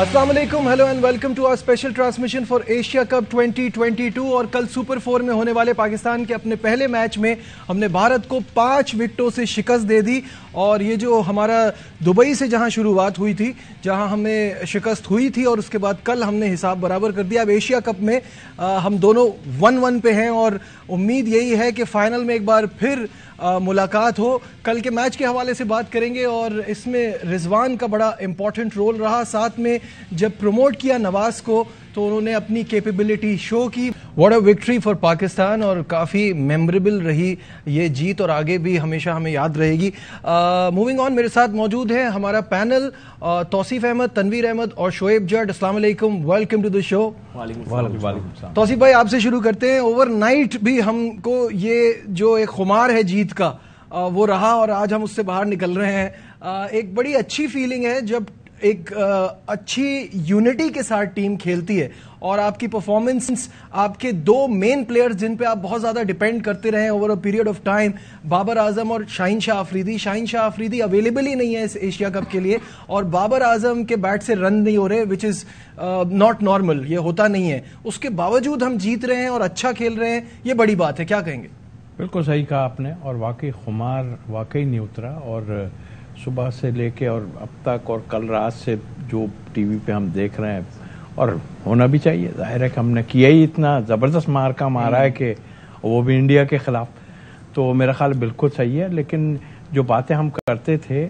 अस्सलाम वालेकुम, hello and welcome to our special transmission for Asia Cup 2022। और कल सुपर 4 में होने वाले पाकिस्तान के अपने पहले मैच में हमने भारत को 5 विकेटों से शिकस्त दे दी। और ये जो हमारा दुबई से जहां शुरुआत हुई थी, जहां हमें शिकस्त हुई थी, और उसके बाद कल हमने हिसाब बराबर कर दिया। अब एशिया कप में हम दोनों 1-1 पे हैं और उम्मीद यही है कि फाइनल में एक बार फिर मुलाकात हो। कल के मैच के हवाले से बात करेंगे और इसमें रिजवान का बड़ा इंपॉर्टेंट रोल रहा। साथ में जब प्रमोट किया नवाज को तो उन्होंने अपनी कैपेबिलिटी शो की। What a victory for Pakistan, और काफ़ी मेमोरेबल रही ये जीत और आगे भी हमेशा हमें याद रहेगी। मूविंग ऑन, मेरे साथ मौजूद है हमारा पैनल, तौसीफ अहमद, तनवीर अहमद और शोएब जट। अस्सलाम वालेकुम, वेलकम टू द शो। वालेकुम। तौसीफ भाई, आपसे शुरू करते हैं। ओवरनाइट भी हमको ये जो एक खुमार है जीत का वो रहा और आज हम उससे बाहर निकल रहे हैं। एक बड़ी अच्छी फीलिंग है जब एक अच्छी यूनिटी के साथ टीम खेलती है और आपकी परफॉर्मेंस, आपके दो मेन प्लेयर्स जिन पे आप बहुत ज़्यादा डिपेंड करते रहे over a period of time, Babar Azam और शाहीन शाह अफरीदी। शाहीन शाह अफरीदी अवेलेबल ही नहीं है इस एशिया कप के लिए और बाबर आजम के बैट से रन नहीं हो रहे, विच इज़ नॉट नॉर्मल, ये होता नहीं है। उसके बावजूद हम जीत रहे हैं और अच्छा खेल रहे हैं, ये बड़ी बात है। क्या कहेंगे? बिल्कुल सही कहा आपने, और वाकई खुमार वाकई नहीं उतरा। और सुबह से लेके और अब तक और कल रात से जो टीवी पे हम देख रहे हैं, और होना भी चाहिए, जाहिर है कि हमने किया ही इतना ज़बरदस्त मार्का मारा है कि वो भी इंडिया के ख़िलाफ़, तो मेरा ख्याल बिल्कुल सही है। लेकिन जो बातें हम करते थे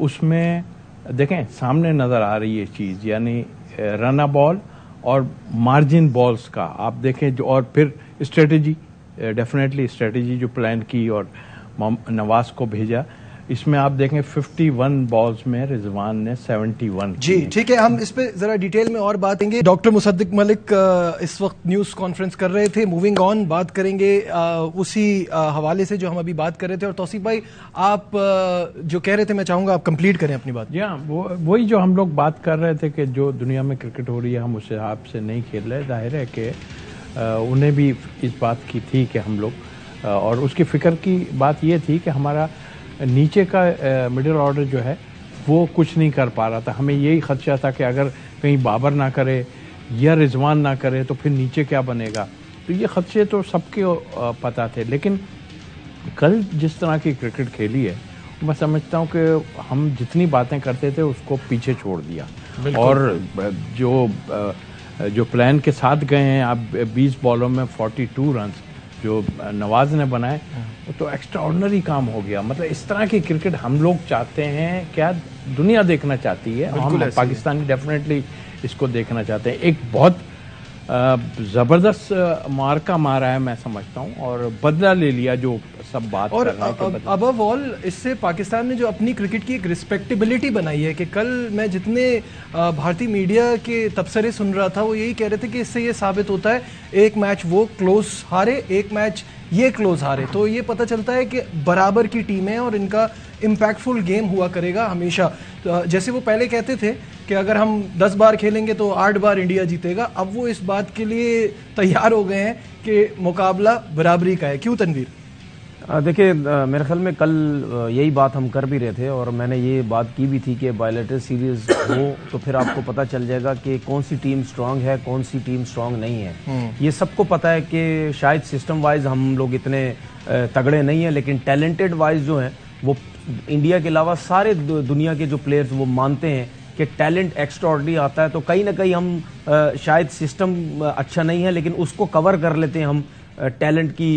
उसमें देखें सामने नज़र आ रही है चीज़, यानी रन बॉल और मार्जिन बॉल्स का आप देखें जो, और फिर स्ट्रेटजी, डेफिनेटली स्ट्रेटजी जो प्लान की और नवाज को भेजा, इसमें आप देखें 51 बॉल्स में रिजवान ने 71। जी ठीक है, हम इस पे जरा डिटेल में और बात करेंगे। डॉक्टर मुसद्दिक मलिक इस वक्त न्यूज कॉन्फ्रेंस कर रहे थे। मूविंग ऑन, बात करेंगे उसी हवाले से जो हम अभी बात कर रहे थे। और तौसीफ भाई, आप जो कह रहे थे, मैं चाहूंगा आप कंप्लीट करें अपनी बात। जी हाँ, वही जो हम लोग बात कर रहे थे कि जो दुनिया में क्रिकेट हो रही है हम उस हिसाब से नहीं खेल रहे। जाहिर है कि उन्हें भी इस बात की थी कि हम लोग, और उसकी फिक्र की बात ये थी कि हमारा नीचे का मिडिल ऑर्डर जो है वो कुछ नहीं कर पा रहा था। हमें यही खदशा था कि अगर कहीं बाबर ना करे या रिजवान ना करे तो फिर नीचे क्या बनेगा। तो ये खदशे तो सबके पता थे। लेकिन कल जिस तरह की क्रिकेट खेली है, मैं समझता हूँ कि हम जितनी बातें करते थे उसको पीछे छोड़ दिया। और जो प्लान के साथ गए हैं आप, 20 बॉलों में 42 रन जो नवाज ने बनाए, तो एक्स्ट्राऑर्डिनरी काम हो गया। मतलब इस तरह की क्रिकेट हम लोग चाहते हैं, क्या दुनिया देखना चाहती है, हम पाकिस्तानी डेफिनेटली इसको देखना चाहते हैं। एक बहुत जबरदस्त मार्का मारा है मैं समझता हूँ, और बदला ले लिया जो सब बात और अबव ऑल इससे पाकिस्तान ने जो अपनी क्रिकेट की एक रिस्पेक्टेबिलिटी बनाई है कि कल मैं जितने भारतीय मीडिया के तबसरे सुन रहा था वो यही कह रहे थे कि इससे ये साबित होता है एक मैच वो क्लोज हारे, एक मैच ये क्लोज हारे, तो ये पता चलता है कि बराबर की टीम है और इनका इम्पैक्टफुल गेम हुआ करेगा हमेशा। तो जैसे वो पहले कहते थे कि अगर हम 10 बार खेलेंगे तो 8 बार इंडिया जीतेगा, अब वो इस बात के लिए तैयार हो गए हैं कि मुकाबला बराबरी का है। क्यों तनवीर? देखिए, मेरे ख्याल में कल यही बात हम कर भी रहे थे और मैंने ये बात की भी थी कि बायलैटरल सीरीज हो तो फिर आपको पता चल जाएगा कि कौन सी टीम स्ट्रांग है, कौन सी टीम स्ट्रांग नहीं है। ये सबको पता है कि शायद सिस्टम वाइज हम लोग इतने तगड़े नहीं हैं, लेकिन टैलेंटेड वाइज जो हैं वो इंडिया के अलावा सारे दुनिया के जो प्लेयर्स वो मानते हैं कि टैलेंट एक्स्ट्राऑर्डिनरी आता है। तो कहीं ना कहीं हम शायद सिस्टम अच्छा नहीं है लेकिन उसको कवर कर लेते हैं हम टैलेंट की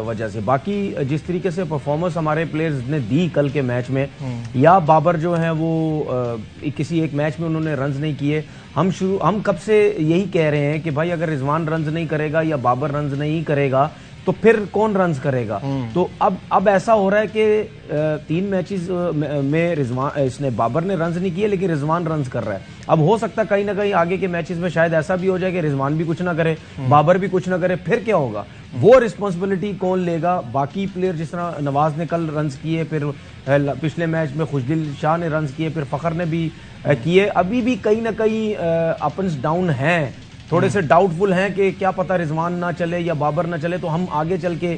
वजह से। बाकी जिस तरीके से परफॉर्मेंस हमारे प्लेयर्स ने दी कल के मैच में, या बाबर जो हैं वो किसी एक मैच में उन्होंने रन्स नहीं किए। हम कब से यही कह रहे हैं कि भाई अगर रिजवान रन्स नहीं करेगा या बाबर रन्स नहीं करेगा तो फिर कौन रन्स करेगा। तो अब ऐसा हो रहा है कि 3 मैचेस में रिजवान इसने बाबर ने रन्स नहीं किए लेकिन रिजवान रन्स कर रहा है। अब हो सकता है कहीं ना कहीं आगे के मैचेस में शायद ऐसा भी हो जाए कि रिजवान भी कुछ ना करे, बाबर भी कुछ ना करे, फिर क्या होगा? वो रिस्पॉन्सिबिलिटी कौन लेगा? बाकी प्लेयर जिस तरह नवाज ने कल रन्स किए, फिर पिछले मैच में खुशदिल शाह ने रन्स किए, फिर फखर ने भी किए। अभी भी कहीं ना कहीं अप्स डाउन हैं, थोड़े से डाउटफुल हैं कि क्या पता रिजवान ना चले या बाबर ना चले तो हम आगे चल के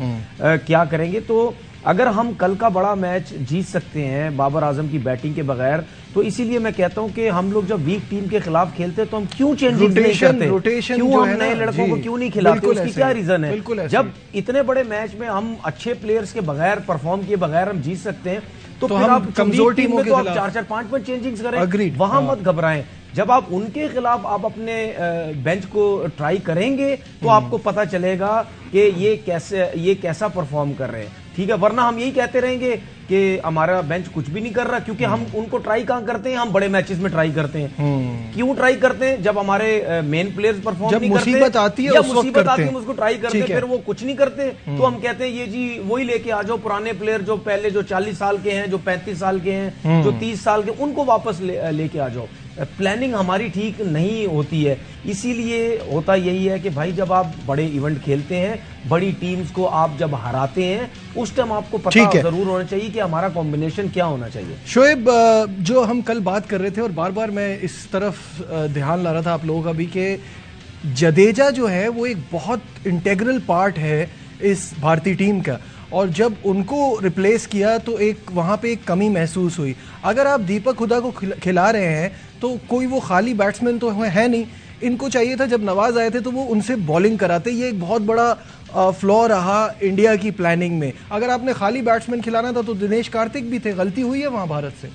क्या करेंगे। तो अगर हम कल का बड़ा मैच जीत सकते हैं बाबर आजम की बैटिंग के बगैर, तो इसीलिए मैं कहता हूं कि हम लोग जब वीक टीम के खिलाफ खेलते हैं तो हम क्यों चेंजेस नहीं करते, क्यों हम नए लड़कों को क्यों नहीं खिलाते, उसकी क्या रीजन है? जब इतने बड़े मैच में हम अच्छे प्लेयर्स के बगैर, परफॉर्म किए बगैर हम जीत सकते हैं, तो फिर आप कमजोर टीम में तो आप 4-4, 5-5 चेंजिंग्स करें, वहां मत घबराएं। जब आप उनके खिलाफ आप अपने बेंच को ट्राई करेंगे तो आपको पता चलेगा कि ये कैसा परफॉर्म कर रहे हैं, ठीक है? वरना हम यही कहते रहेंगे कि हमारा बेंच कुछ भी नहीं कर रहा, क्योंकि हम उनको ट्राई कहां करते हैं? हम बड़े मैचेस में ट्राई करते हैं। क्यों ट्राई करते हैं? जब हमारे मेन प्लेयर्स परफॉर्म नहीं करते, मुसीबत आती है, मुसीबत आती है, हम उसको ट्राई करते हैं, फिर वो कुछ नहीं करते, तो हम कहते हैं ये जी वही लेके आ जाओ, पुराने प्लेयर जो पहले जो 40 साल के हैं, जो 35 साल के हैं, जो 30 साल के, उनको वापस लेके आ जाओ। प्लानिंग हमारी ठीक नहीं होती है, इसीलिए होता यही है कि भाई जब आप बड़े इवेंट खेलते हैं, बड़ी टीम्स को आप जब हराते हैं, उस टाइम आपको पता जरूर होना चाहिए कि हमारा कॉम्बिनेशन क्या होना चाहिए। शोएब, जो हम कल बात कर रहे थे और बार बार मैं इस तरफ ध्यान ला रहा था आप लोगों का भी, कि जडेजा जो है वो एक बहुत इंटेग्रल पार्ट है इस भारतीय टीम का, और जब उनको रिप्लेस किया तो एक वहाँ पे एक कमी महसूस हुई। अगर आप दीपक हुडा को खिला रहे हैं तो कोई वो खाली बैट्समैन तो है नहीं, इनको चाहिए था जब नवाज आए थे तो वो उनसे बॉलिंग कराते। ये एक बहुत बड़ा फ्लॉ रहा इंडिया की प्लानिंग में। अगर आपने खाली बैट्समैन खिलाना था तो दिनेश कार्तिक भी थे, गलती हुई है वहाँ भारत से।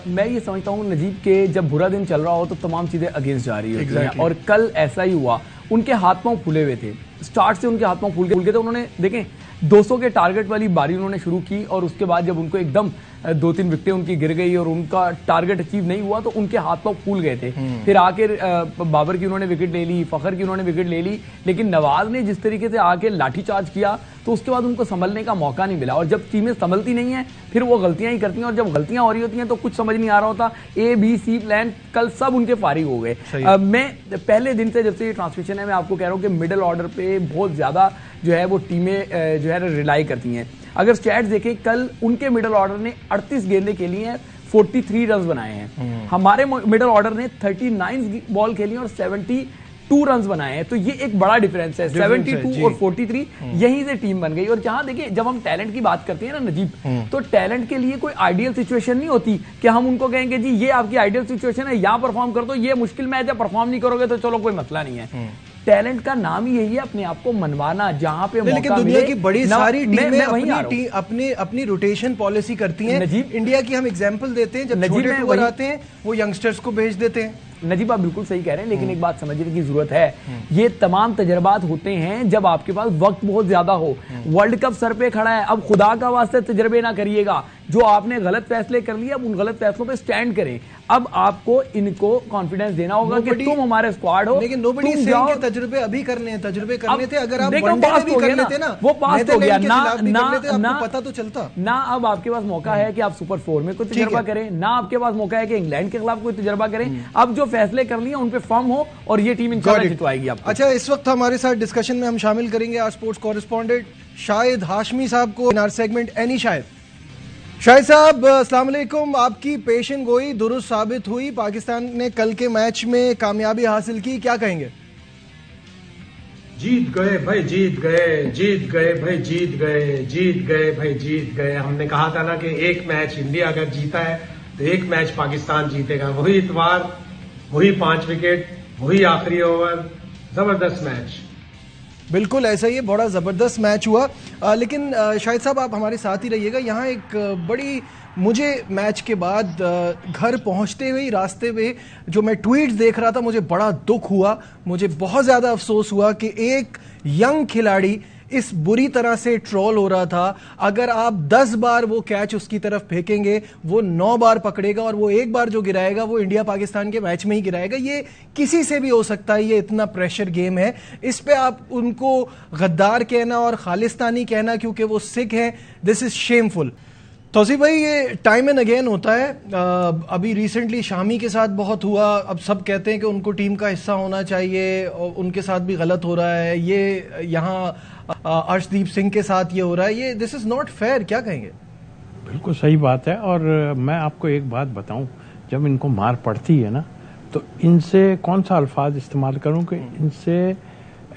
मैं ये समझता हूँ नजीब के जब बुरा दिन चल रहा हो तो तमाम चीजें अगेंस्ट जा रही होती हैं, और कल ऐसा ही हुआ। उनके हाथ पांव फूले हुए थे, स्टार्ट से उनके हाथ पांव फूल गए थे। उन्होंने देखें 200 के टारगेट वाली बारी उन्होंने शुरू की, और उसके बाद जब उनको एकदम 2-3 विकेटें उनकी गिर गई और उनका टारगेट अचीव नहीं हुआ तो उनके हाथ पांव फूल गए थे। फिर आके बाबर की उन्होंने विकेट ले ली, फखर की उन्होंने विकेट ले ली, लेकिन नवाज ने जिस तरीके से आके लाठीचार्ज किया तो उसके बाद उनको संभलने का मौका नहीं मिला। और जब टीमें संभलती नहीं है फिर वो गलतियां ही करती हैं, और जब गलतियां हो रही होती हैं तो कुछ समझ नहीं आ रहा होता। A-B-C प्लान कल सब उनके फारिग हो गए। मैं पहले दिन से जब से ये ट्रांसमिशन है मैं आपको कह रहा हूं कि मिडिल ऑर्डर पे बहुत ज्यादा जो है वो टीमें जो है रिलाई करती हैं। अगर स्टैट्स देखें, कल उनके मिडिल ऑर्डर ने 38 गेंदें खेली हैं, 43 रन बनाए हैं। हमारे मिडिल ऑर्डर ने 39 बॉल खेली और 72 रन बनाए हैं। तो ये एक बड़ा डिफरेंस है, 72 और 43, यहीं से टीम बन गई। और जहां देखिए जब हम टैलेंट की बात करते हैं ना नजीब, तो टैलेंट के लिए कोई आइडियल सिचुएशन नहीं होती कि हम उनको कहेंगे जी ये आपकी आइडियल सिचुएशन है, यहां परफॉर्म कर दो, ये मुश्किल मैच है, परफॉर्म नहीं करोगे तो चलो कोई मसला नहीं है। टैलेंट का नाम ही यही है, अपने आप को मनवाना, जहां पे मौका लेकिन दुनिया की बड़ी सारी टीमें अपनी रोटेशन पॉलिसी करती हैं। इंडिया की हम एग्जांपल देते हैं, जब छोटे टूर आते हैं वो यंगस्टर्स को भेज देते हैं। नजीब आप बिल्कुल सही कह रहे हैं, लेकिन एक बात समझने की जरूरत है, ये तमाम तजर्बात होते हैं जब आपके पास वक्त बहुत ज्यादा हो। वर्ल्ड कप सर पे खड़ा है, अब खुदा का वास्ते तजर्बे ना करिएगा, जो आपने गलत फैसले कर लिए अब उन गलत फैसलों पे स्टैंड करें। अब आपको इनको कॉन्फिडेंस देना होगा कि तुम हमारे स्क्वाड हो। लेकिन नोबडी इज सेइंग कि तजर्बे अभी करने हैं, तजर्बे करने थे। अगर आप वनडे में भी कर लेते ना, वो पास हो गया ना, आपको पता तो चलता ना। अब आपके पास मौका है कि आप सुपर 4 में कोई तजर्बा करें, ना आपके पास मौका है कि इंग्लैंड के खिलाफ कोई तजर्बा करें। अब जो फैसले कर लिए उन पे फर्म हो और ये टीम इंशाल्लाह जितवाएगी आपको। अच्छा, इस वक्त हमारे साथ डिस्कशन में हम शामिल करेंगे आज स्पोर्ट्स कॉरेस्पॉन्डेंट शाहिद हाशमी साहब को इन आवर सेगमेंट एनी शाहिद साहब, अस्सलाम वालेकुम। आपकी पेशन गोई दुरुस्त साबित हुई, पाकिस्तान ने कल के मैच में कामयाबी हासिल की, क्या कहेंगे? जीत गए भाई, जीत गए, जीत गए भाई, जीत गए, जीत गए भाई, जीत गए। हमने कहा था ना कि एक मैच इंडिया अगर जीता है तो एक मैच पाकिस्तान जीतेगा। वही इतवार, वही 5 विकेट, वही आखिरी ओवर, जबरदस्त मैच। बिल्कुल ऐसा ही, बड़ा ज़बरदस्त मैच हुआ। लेकिन शाहिद साहब आप हमारे साथ ही रहिएगा। यहाँ एक बड़ी, मुझे मैच के बाद घर पहुँचते हुए रास्ते में जो मैं ट्वीट्स देख रहा था, मुझे बड़ा दुख हुआ, मुझे बहुत ज़्यादा अफसोस हुआ कि एक यंग खिलाड़ी इस बुरी तरह से ट्रोल हो रहा था। अगर आप 10 बार वो कैच उसकी तरफ फेंकेंगे वो 9 बार पकड़ेगा, और वो एक बार जो गिराएगा वो इंडिया पाकिस्तान के मैच में ही गिराएगा। ये किसी से भी हो सकता है, ये इतना प्रेशर गेम है। इस पे आप उनको गद्दार कहना और खालिस्तानी कहना क्योंकि वो सिख हैं, दिस इज शेमफुल। तौसीफ भाई, ये टाइम एंड अगेन होता है। अभी रिसेंटली शामी के साथ बहुत हुआ, अब सब कहते हैं कि उनको टीम का हिस्सा होना चाहिए, और उनके साथ भी गलत हो रहा है। ये यहाँ अर्शदीप सिंह के साथ ये हो रहा है, ये दिस इज नॉट फेयर, क्या कहेंगे? बिल्कुल सही बात है। और मैं आपको एक बात बताऊं, जब इनको मार पड़ती है ना तो इनसे कौन सा अल्फाज इस्तेमाल करूं कि इनसे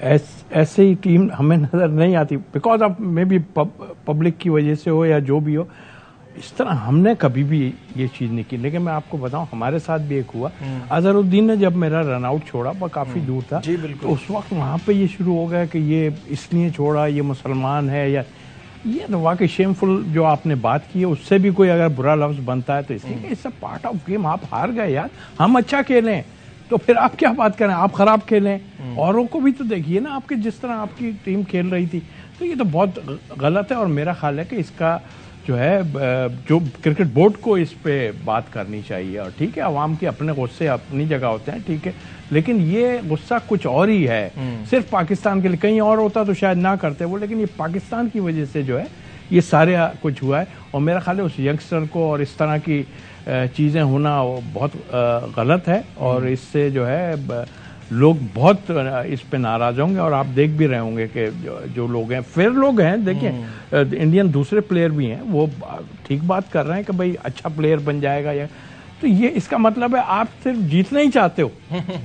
ऐसे ही टीम हमें नजर नहीं आती, because of may be public की वजह से हो या जो भी हो। इस तरह हमने कभी भी ये चीज नहीं की। लेकिन मैं आपको बताऊं, हमारे साथ भी एक हुआ। अजहरुद्दीन ने जब मेरा रनआउट छोड़ा, वह काफी दूर था, तो उस वक्त वहां पे ये शुरू हो गया कि ये इसलिए छोड़ा, ये मुसलमान है, या ये तो वाकई शेमफुल जो आपने बात की है, उससे भी कोई अगर बुरा लफ्ज बनता है तो इसलिए it's a part of game. आप हार गए यार, हम अच्छा खेलें तो फिर आप क्या बात करें, आप खराब खेलें। औरों को भी तो देखिए ना, आपके जिस तरह आपकी टीम खेल रही थी, तो ये तो बहुत गलत है। और मेरा ख्याल है कि इसका जो है, जो क्रिकेट बोर्ड को इस पे बात करनी चाहिए। और ठीक है, अवाम के अपने गुस्से अपनी जगह होते हैं, ठीक है, लेकिन ये गुस्सा कुछ और ही है। सिर्फ पाकिस्तान के लिए, कहीं और होता तो शायद ना करते वो, लेकिन ये पाकिस्तान की वजह से जो है ये सारे कुछ हुआ है। और मेरा ख्याल है उस यंगस्टर को और इस तरह की चीजें होना वो बहुत गलत है। और इससे जो है लोग बहुत इस पे नाराज होंगे। और आप देख भी रहे होंगे कि जो लोग हैं, फेयर लोग हैं, देखिए इंडियन दूसरे प्लेयर भी हैं, वो ठीक बात कर रहे हैं कि भाई अच्छा प्लेयर बन जाएगा, या तो ये इसका मतलब है आप सिर्फ जीतना ही चाहते हो,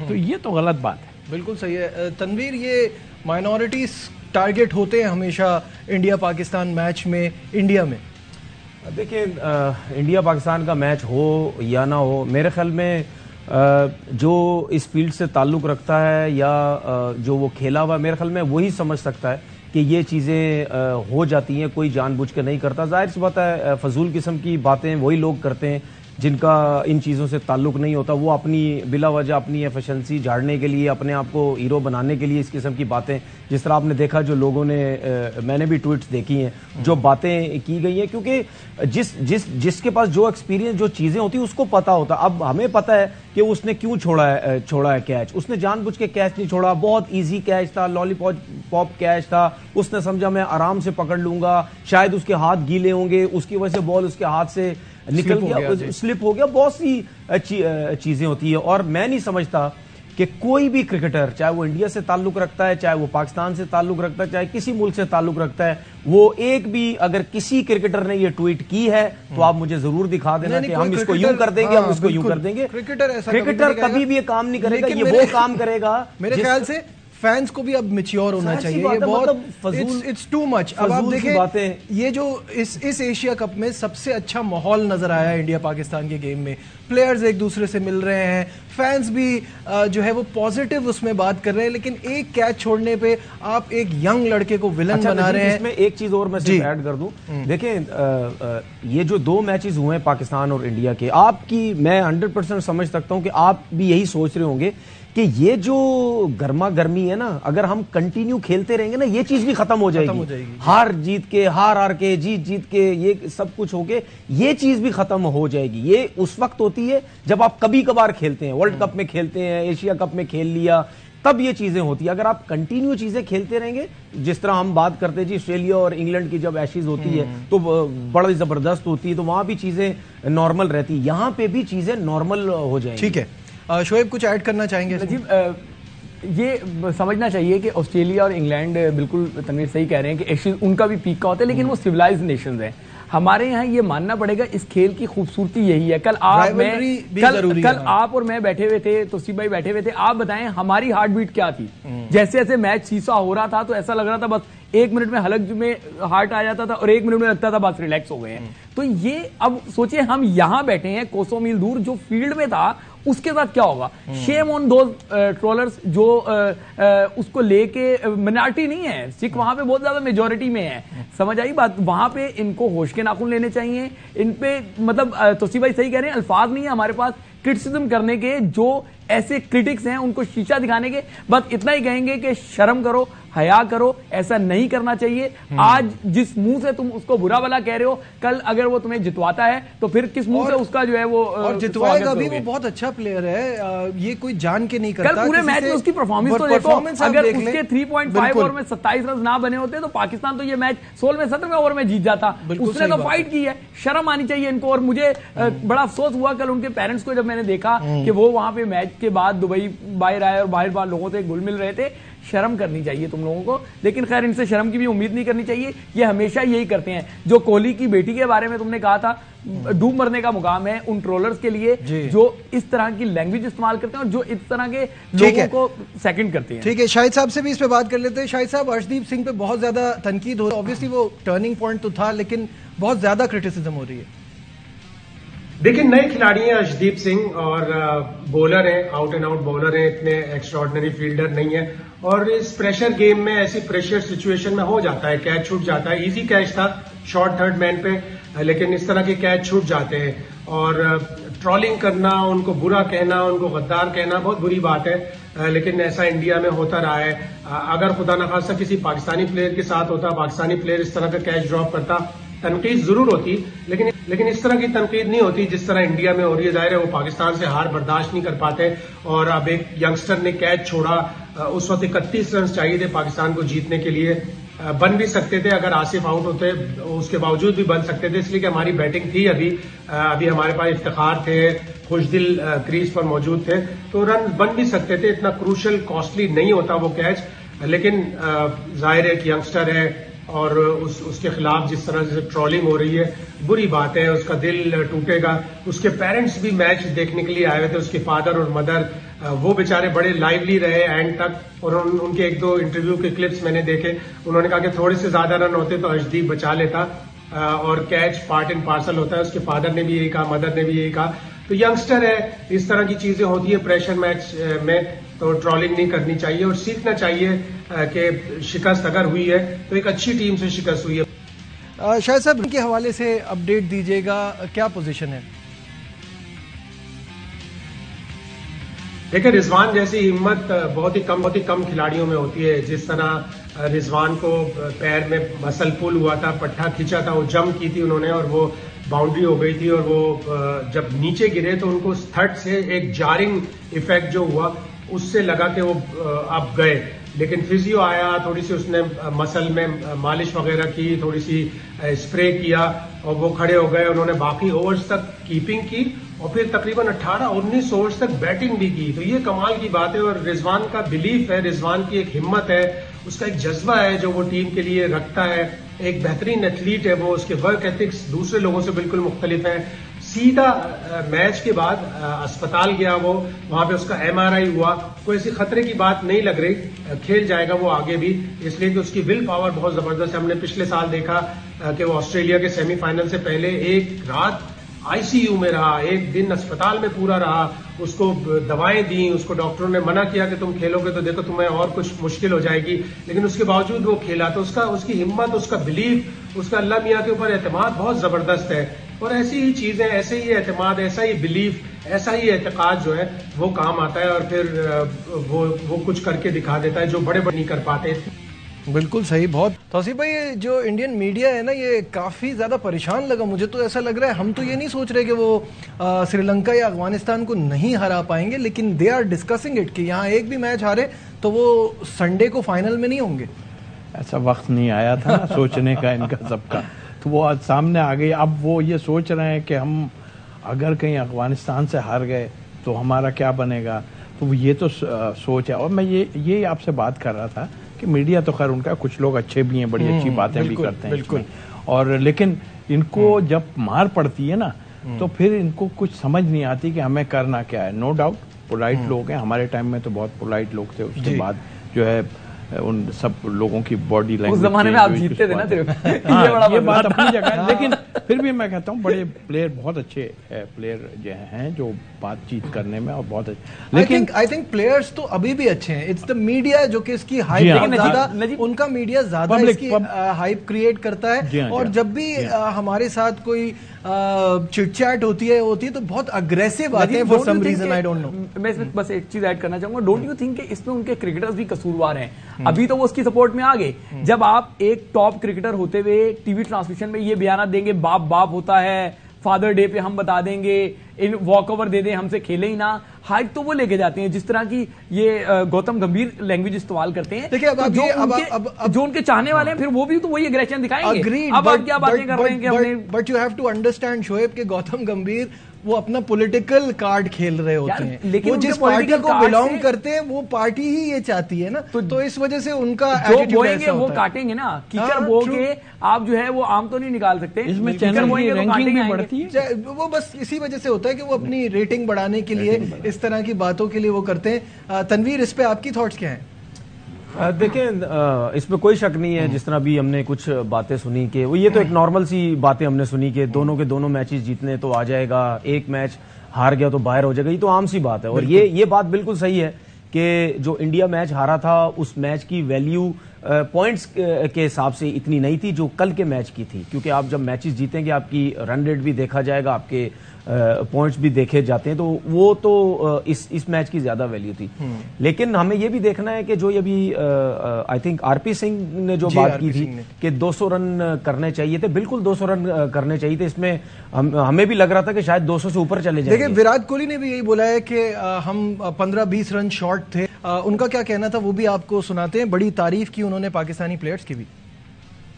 तो ये तो गलत बात है। बिल्कुल सही है तनवीर, ये माइनॉरिटीज टारगेट होते हैं हमेशा इंडिया पाकिस्तान मैच में। इंडिया में देखिए, इंडिया पाकिस्तान का मैच हो या ना हो, मेरे ख्याल में जो इस फील्ड से ताल्लुक रखता है या जो वो खेला हुआ, मेरे ख्याल में वही समझ सकता है कि ये चीज़ें हो जाती हैं, कोई जानबूझ के नहीं करता। जाहिर सी बात है, फजूल किस्म की बातें वही लोग करते हैं जिनका इन चीज़ों से ताल्लुक नहीं होता। वो अपनी बिला वजह अपनी एफिशिएंसी झाड़ने के लिए, अपने आप को हीरो बनाने के लिए इस किस्म की बातें, जिस तरह आपने देखा जो लोगों ने, मैंने भी ट्वीट्स देखी हैं, जो बातें की गई हैं, क्योंकि जिसके पास जो एक्सपीरियंस, जो चीज़ें होती हैं, उसको पता होता। अब हमें पता है कि उसने क्यों छोड़ा है कैच। उसने जानबूझ के कैच नहीं छोड़ा, बहुत ईजी कैच था, लॉलीपॉप कैच था। उसने समझा मैं आराम से पकड़ लूंगा, शायद उसके हाथ गीले होंगे, उसकी वजह से बॉल उसके हाथ से निकल गया, स्लिप हो गया। बहुत सी चीजें होती है। और मैं नहीं समझता कि कोई भी क्रिकेटर, चाहे वो इंडिया से ताल्लुक रखता है, चाहे वो पाकिस्तान से ताल्लुक रखता है, चाहे किसी मुल्क से ताल्लुक रखता है, वो एक भी अगर किसी क्रिकेटर ने ये ट्वीट की है तो आप मुझे जरूर दिखा देना कि हम इसको यूं कर देंगे, हम इसको यूं कर देंगे। क्रिकेटर कभी भी ये काम नहीं करेगा, ये वो काम करेगा। मेरे ख्याल से फैंस को भी अब मैच्योर होना चाहिए। ये बहुत इट्स टू मच। अब आप देखें, ये जो इस एशिया कप में सबसे अच्छा माहौल नजर आया इंडिया पाकिस्तान के गेम में। प्लेयर्स एक दूसरे से मिल रहे हैं, फैंस भी जो है वो पॉजिटिव उसमें बात कर रहे हैं। लेकिन एक कैच छोड़ने पे आप एक यंग लड़के को विलन बना रहे हैं। इसमें एक चीज और मैं सिर्फ ऐड कर दूं, देखें ये जो 2 मैचेस हुए हैं पाकिस्तान और इंडिया के, आपकी मैं 100% समझ सकता हूं कि आप भी यही सोच रहे होंगे कि ये जो गर्मा गर्मी है ना, अगर हम कंटिन्यू खेलते रहेंगे ना, ये चीज भी खत्म हो जाएगी। हार जीत के, जीत के, ये सब कुछ होके ये चीज भी खत्म हो जाएगी। ये उस वक्त होती है जब आप कभी कभार खेलते हैं, वर्ल्ड कप में खेलते हैं, एशिया कप में खेल लिया, तब ये चीजें होती है। अगर आप कंटिन्यू चीजें खेलते रहेंगे, जिस तरह हम बात करते हैं जी, ऑस्ट्रेलिया और इंग्लैंड की जब एशेज होती है तो बड़ी जबरदस्त होती है, तो वहां भी चीजें नॉर्मल रहती है, यहां पे भी चीजें नॉर्मल हो जाएंगी। ठीक है, शोएब कुछ ऐड करना चाहेंगे? ये समझना चाहिए कि ऑस्ट्रेलिया और इंग्लैंड, बिल्कुल तनवीर सही कह रहे हैं कि एशियन उनका भी पीक का होता है, लेकिन वो सिविलाइज्ड नेशंस हैं। हमारे यहाँ ये मानना पड़ेगा, इस खेल की खूबसूरती यही है। कल आप और मैं बैठे हुए थे, तोसी भाई बैठे हुए थे, आप बताएं हमारी हार्ट बीट क्या थी। जैसे जैसे मैच सीसा हो रहा था तो ऐसा लग रहा था बस 1 मिनट में हलक में हार्ट आ जाता था और 1 मिनट में लगता था बस रिलैक्स हो गए हैं। तो ये अब सोचिए, हम यहां बैठे हैं कोसों मील दूर, जो फील्ड में था उसके साथ क्या होगा। शेम ऑन दोज ट्रोलर्स जो उसको लेके, मिनॉरिटी नहीं है, सिख वहां पे बहुत ज्यादा मेजोरिटी में है, समझ आई बात। वहां पे इनको होश के नाखून लेने चाहिए। इन पे मतलब तोसी भाई सही कह रहे हैं, अल्फाज नहीं है हमारे पास क्रिटिसिज्म करने के। जो ऐसे क्रिटिक्स हैं उनको शीशा दिखाने के, बस इतना ही कहेंगे कि शर्म करो, हया करो, ऐसा नहीं करना चाहिए। आज जिस मुंह से तुम उसको बुरा भला कह रहे हो, कल अगर वो तुम्हें जितवाता है तो फिर किस मुंह से उसका जो है वो, और जितवाएगा भी, वो बहुत अच्छा प्लेयर है, ये कोई जान के नहीं करता। कल पूरे मैच में उसकी परफॉर्मेंस तो देखो, अगर उसके 3.5 ओवर में 27 रन ना बने होते तो पाकिस्तान तो ये मैच 16वें 17वें ओवर में जीत जाता। उसने तो फाइट की है, शर्म आनी चाहिए इनको। और मुझे बड़ा अफसोस हुआ कल उनके पेरेंट्स को जब मैंने देखा कि वो वहां पे मैच मैच के बाद दुबई बाहर आए और बाहर लोगों से घुल मिल रहे थे। शर्म करनी चाहिए तुम लोगों को, लेकिन खैर इनसे शर्म की भी उम्मीद नहीं करनी चाहिए, ये हमेशा यही करते हैं। जो कोहली की बेटी के बारे में तुमने कहा था, डूब मरने का मुकाम है उन ट्रोलर्स के लिए जो इस तरह की लैंग्वेज इस्तेमाल करते हैं और जो इस तरह के लोगों को सेकंड करते हैं। ठीक है, शाहिद साहब से भी इस पे बात कर लेते हैं। शाहिद साहब, अर्शदीप सिंह पे बहुत ज्यादा तनकीद हो रही है, ऑब्वियसली वो टर्निंग पॉइंट तो था, लेकिन बहुत ज्यादा क्रिटिसिज्म हो रही है। देखिए, नए खिलाड़ी हैं अर्शदीप सिंह और बॉलर हैं, आउट एंड आउट बॉलर हैं, इतने एक्स्ट्राऑर्डिनरी फील्डर नहीं है और इस प्रेशर गेम में, ऐसी प्रेशर सिचुएशन में हो जाता है, कैच छूट जाता है। इजी कैच था शॉर्ट थर्ड मैन पे, लेकिन इस तरह के कैच छूट जाते हैं और ट्रोलिंग करना, उनको बुरा कहना, उनको गद्दार कहना बहुत बुरी बात है, लेकिन ऐसा इंडिया में होता रहा है। अगर खुदा न खास्ता किसी पाकिस्तानी प्लेयर के साथ होता, पाकिस्तानी प्लेयर इस तरह का कैच ड्रॉप करता, तनकीद जरूर होती, लेकिन इस तरह की तनकीद नहीं होती जिस तरह इंडिया में हो रही है। जाहिर है वो पाकिस्तान से हार बर्दाश्त नहीं कर पाते और अब एक यंगस्टर ने कैच छोड़ा, उस वक्त 31 रन चाहिए थे पाकिस्तान को जीतने के लिए, बन भी सकते थे अगर आसिफ आउट होते, उसके बावजूद भी बन सकते थे, इसलिए कि हमारी बैटिंग थी। अभी हमारे पास इफ्तिखार थे, खुशदिल क्रीज पर मौजूद थे, तो रन बन भी सकते थे। इतना क्रूशल कॉस्टली नहीं होता वो कैच, लेकिन जाहिर है कि यंगस्टर है और उसके खिलाफ जिस तरह से ट्रोलिंग हो रही है बुरी बात है, उसका दिल टूटेगा। उसके पेरेंट्स भी मैच देखने के लिए आए हुए थे, उसके फादर और मदर, वो बेचारे बड़े लाइवली रहे एंड तक और उनके एक दो इंटरव्यू के क्लिप्स मैंने देखे। उन्होंने कहा कि थोड़े से ज्यादा रन होते तो अर्शदीप बचा लेता और कैच पार्ट एंड पार्सल होता है। उसके फादर ने भी यही कहा, मदर ने भी यही कहा। तो यंगस्टर है, इस तरह की चीजें होती है प्रेशर मैच में, तो ट्रोलिंग नहीं करनी चाहिए और सीखना चाहिए कि शिकस्त अगर हुई है तो एक अच्छी टीम से शिकस्त हुई है। शायद साहब के हवाले से अपडेट दीजिएगा, क्या पोजीशन है? देखिए, रिजवान जैसी हिम्मत बहुत ही कम खिलाड़ियों में होती है। जिस तरह रिजवान को पैर में मसल पुल हुआ था, पट्टा खींचा था, वो जंप की थी उन्होंने और वो बाउंड्री हो गई थी और वो जब नीचे गिरे तो उनको थर्ड से एक जारिंग इफेक्ट जो हुआ उससे लगा कि वो अब गए, लेकिन फिजियो आया, थोड़ी सी उसने मसल में मालिश वगैरह की, थोड़ी सी स्प्रे किया और वो खड़े हो गए। उन्होंने बाकी ओवर्स तक कीपिंग की और फिर तकरीबन 18-19 ओवर्स तक बैटिंग भी की। तो ये कमाल की बात है और रिजवान का बिलीफ है, रिजवान की एक हिम्मत है, उसका एक जज्बा है जो वो टीम के लिए रखता है। एक बेहतरीन एथलीट है वो, उसके वर्क एथिक्स दूसरे लोगों से बिल्कुल मुख्तलिफ है। सीधा मैच के बाद अस्पताल गया वो, वहां पे उसका MRI हुआ, कोई ऐसी खतरे की बात नहीं लग रही, खेल जाएगा वो आगे भी, इसलिए कि उसकी विल पावर बहुत जबरदस्त है। हमने पिछले साल देखा कि वो ऑस्ट्रेलिया के सेमीफाइनल से पहले एक रात ICU में रहा, एक दिन अस्पताल में पूरा रहा, उसको दवाएं दी, उसको डॉक्टरों ने मना किया कि तुम खेलोगे तो देखो तुम्हें और कुछ मुश्किल हो जाएगी, लेकिन उसके बावजूद वो खेला। तो उसकी हिम्मत, उसका बिलीफ, उसका अल्लाह मियां के ऊपर एतमाद बहुत जबरदस्त है। और ऐसी ही चीजें, ऐसे ही एतमाद, ऐसा ही बिलीफ, ऐसा ही एतकाद जो है वो काम आता है और फिर वो कुछ करके दिखा देता है जो बड़े नहीं कर पाते। बिल्कुल सही। बहुत तौसीफ भाई, ये जो इंडियन मीडिया है ना, ये काफ़ी ज़्यादा परेशान लगा मुझे। तो ऐसा लग रहा है हम तो ये नहीं सोच रहे कि वो श्रीलंका या अफगानिस्तान को नहीं हरा पाएंगे, लेकिन दे आर डिस्कसिंग इट कि यहाँ एक भी मैच हारे तो वो संडे को फाइनल में नहीं होंगे। ऐसा वक्त नहीं आया था ना सोचने का इनका सबका, तो वो आज सामने आ गई। अब वो ये सोच रहे हैं कि हम अगर कहीं अफगानिस्तान से हार गए तो हमारा क्या बनेगा। तो ये तो सोच है। और मैं ये आपसे बात कर रहा था कि मीडिया तो खैर उनका, कुछ लोग अच्छे भी हैं, बड़ी अच्छी बातें भी करते हैं बिल्कुल, और लेकिन इनको जब मार पड़ती है ना तो फिर इनको कुछ समझ नहीं आती कि हमें करना क्या है। नो डाउट पोलाइट लोग हैं, हमारे टाइम में तो बहुत पोलाइट लोग थे, उसके बाद जो है उन सब लोगों की बॉडी लैंग्वेज, उस जमाने में आप जीतते थे ना सिर्फ। हाँ, ये बात अपनी जगह है, लेकिन फिर भी मैं कहता हूँ बड़े प्लेयर, बहुत अच्छे प्लेयर जो हैं जो बातचीत करने में और बहुत अच्छे। लेकिन आई थिंक प्लेयर्स तो अभी भी अच्छे हैं। इट्स द मीडिया जो कि इसकी हाइप ज्यादा, उनका मीडिया ज्यादा इसकी हाइप क्रिएट करता है। और जब भी हमारे साथ कोई चिटचैट होती है तो बहुत अग्रेसिव आते हैं for some reason, I don't know. मैं इसमें बस एक चीज ऐड करना चाहूंगा, डोंट यू थिंक कि इसमें उनके क्रिकेटर्स भी कसूरवार हैं? अभी तो वो उसकी सपोर्ट में आ गए। जब आप एक टॉप क्रिकेटर होते हुए टीवी ट्रांसमिशन में ये बयान देंगे, बाप बाप होता है, फादर डे पे हम बता देंगे, इन वॉक ओवर दे दें, हमसे खेले ही ना, हाइट तो वो लेके जाते हैं जिस तरह की ये गौतम गंभीर लैंग्वेज इस्तेमाल करते हैं। देखिए, अब जो उनके चाहने वाले हैं फिर वो भी तो वही एग्रेशन दिखाएंगे। अब आप क्या बातें कर रहे हैं कि हमने, but you have to understand Shoaib के गौतम गंभीर वो अपना पॉलिटिकल कार्ड खेल रहे होते हैं, लेकिन वो जिस पार्टी को बिलोंग करते हैं वो पार्टी ही ये चाहती है ना, तो इस वजह से उनका जो बोएंगे वो काटेंगे ना। कीचड़ बो के आप जो है वो आम तो नहीं निकाल सकते, इसमें चैनल की रैंकिंग भी बढ़ती है। वो बस इसी वजह से होता है कि वो अपनी रेटिंग बढ़ाने के लिए इस तरह की बातों के लिए वो करते हैं। तनवीर, इस पे आपकी थॉट्स क्या हैं? देखें, इसमें कोई शक नहीं है, जिस तरह भी हमने कुछ बातें सुनी कि वो ये तो एक नॉर्मल सी बातें हमने सुनी कि दोनों के दोनों मैचेस जीतने तो आ जाएगा, एक मैच हार गया तो बाहर हो जाएगा, ये तो आम सी बात है। और ये बात बिल्कुल सही है कि जो इंडिया मैच हारा था उस मैच की वैल्यू पॉइंट्स के हिसाब से इतनी नहीं थी जो कल के मैच की थी, क्योंकि आप जब मैचेस जीतेंगे आपकी रन रेट भी देखा जाएगा, आपके पॉइंट्स भी देखे जाते हैं, तो वो तो इस मैच की ज्यादा वैल्यू थी। लेकिन हमें ये भी देखना है कि जो ये भी आई थिंक आरपी सिंह ने जो बात की थी कि 200 रन करने चाहिए थे, बिल्कुल 200 रन करने चाहिए थे। इसमें हमें भी लग रहा था कि शायद 200 से ऊपर चले जाएंगे। देखिए, विराट कोहली ने भी यही बोला है कि हम 15-20 रन शॉर्ट थे। उनका क्या कहना था वो भी आपको सुनाते हैं। बड़ी तारीफ की उन्होंने पाकिस्तानी प्लेयर्स की भी।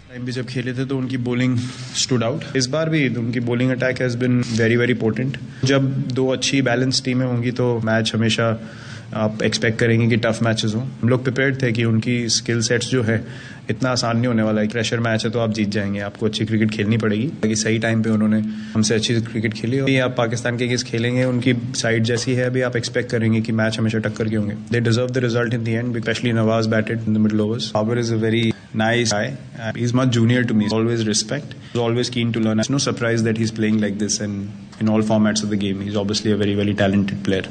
टाइम भी जब खेले थे तो उनकी बॉलिंग स्टूड आउट। इस बार भी उनकी bowling attack has been very very potent. जब दो अच्छी बैलेंस टीमें होंगी तो मैच हमेशा आप एक्सपेक्ट करेंगे कि टफ मैचेस हों। हम लोग प्रिपेयर्ड थे कि उनकी स्किल सेट्स जो है इतना आसान नहीं होने वाला है। प्रेशर मैच है तो आप जीत जाएंगे, आपको अच्छी क्रिकेट खेलनी पड़ेगी। ताकि सही टाइम पे उन्होंने हमसे अच्छी क्रिकेट खेली। और आप पाकिस्तान के अगेंस्ट खेलेंगे, उनकी साइड जैसी है, अभी आप एक्सपेक्ट करेंगे कि मैच हमेशा टक्कर के होंगे। They deserve the result in the end, specially Nawaz batted in the middle overs. Babar is a very nice guy. He's much junior to me. Always respect. He's always keen to learn. It's no surprise that he's playing like this and in all formats of the game. He's obviously a very, very talented player.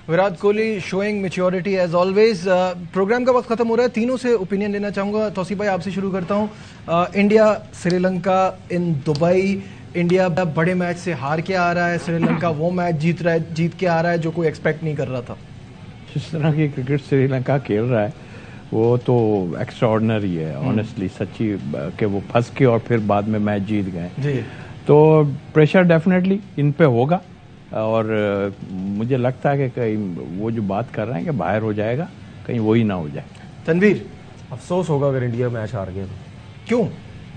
Virat Kohli showing maturity as always. Programme का वक्त खत्म हो रहा है, तीनों से opinion लेना चाहूंगा। तौसीफ भाई, आपसे शुरू करता हूँ। India Sri Lanka in Dubai, India बड़े मैच से हार के आ रहा है, श्रीलंका वो मैच जीत के आ रहा है जो कोई एक्सपेक्ट नहीं कर रहा था। जिस तरह की क्रिकेट श्रीलंका खेल रहा है वो तो एक्स्ट्राऑर्डिनरी है, ऑनेस्टली, सच्ची कि वो फंस के और फिर बाद में मैच जीत गए। तो प्रेशर डेफिनेटली इन पे होगा और मुझे लगता है कि कहीं वो जो बात कर रहे हैं कि बाहर हो जाएगा, कहीं वही ना हो जाए। तनवीर, अफसोस होगा अगर इंडिया मैच हार गया। क्यों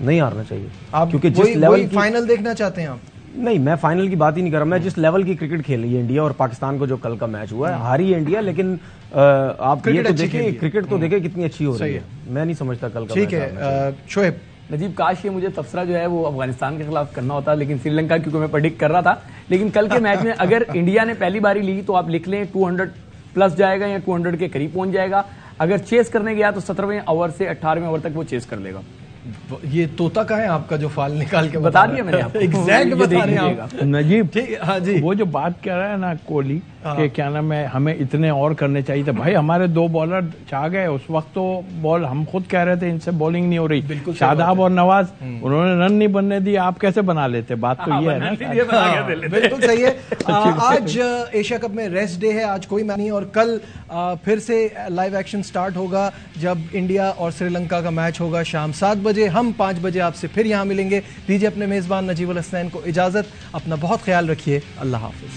नहीं हारना चाहिए आप? क्योंकि जिस लेवल की फाइनल देखना चाहते हैं आप? नहीं, मैं फाइनल की बात ही नहीं कर रहा। मैं जिस लेवल की क्रिकेट खेल रही है इंडिया और पाकिस्तान को जो कल का मैच हुआ है, हारी है इंडिया, लेकिन आप ये तो देखिए, क्रिकेट तो देखिए कितनी अच्छी हो रही है। मैं नहीं समझता कल का। ठीक है शोएब। नजीब, काश ये मुझे तबसरा जो है वो अफगानिस्तान के खिलाफ करना होता, लेकिन श्रीलंका क्योंकि मैं प्रेडिक्ट कर रहा था। लेकिन कल के मैच में अगर इंडिया ने पहली बारी ली तो आप लिख लें 200 प्लस जाएगा या 200 के करीब पहुंच जाएगा। अगर चेस करने गया तो 17वें ओवर से 18वें ओवर तक वो चेस कर लेगा। ये तोता का है आपका जो फाल निकाल के बता दिया मैंने आपको। एग्जैक्ट बता रहे हैं आप। नजीब, हाँ जी, वो जो बात कह रहा है ना कोहली कि क्या नाम है, हमें इतने और करने चाहिए थे। भाई हमारे 2 बॉलर चाह गए उस वक्त, तो बॉल हम खुद कह रहे थे इनसे बॉलिंग नहीं हो रही। शादाब और नवाज, उन्होंने रन नहीं बनने दिए, आप कैसे बना लेते? बात तो ये है ना। बिल्कुल सही है। आज एशिया कप में रेस्ट डे है, आज कोई मैच नहीं, और कल फिर से लाइव एक्शन स्टार्ट होगा जब इंडिया और श्रीलंका का मैच होगा शाम 7 बजे। हम 5 बजे आपसे फिर यहाँ मिलेंगे। दीजिए अपने मेजबान नजीबुल हसनैन को इजाजत। अपना बहुत ख्याल रखिए। अल्लाह हाफिज।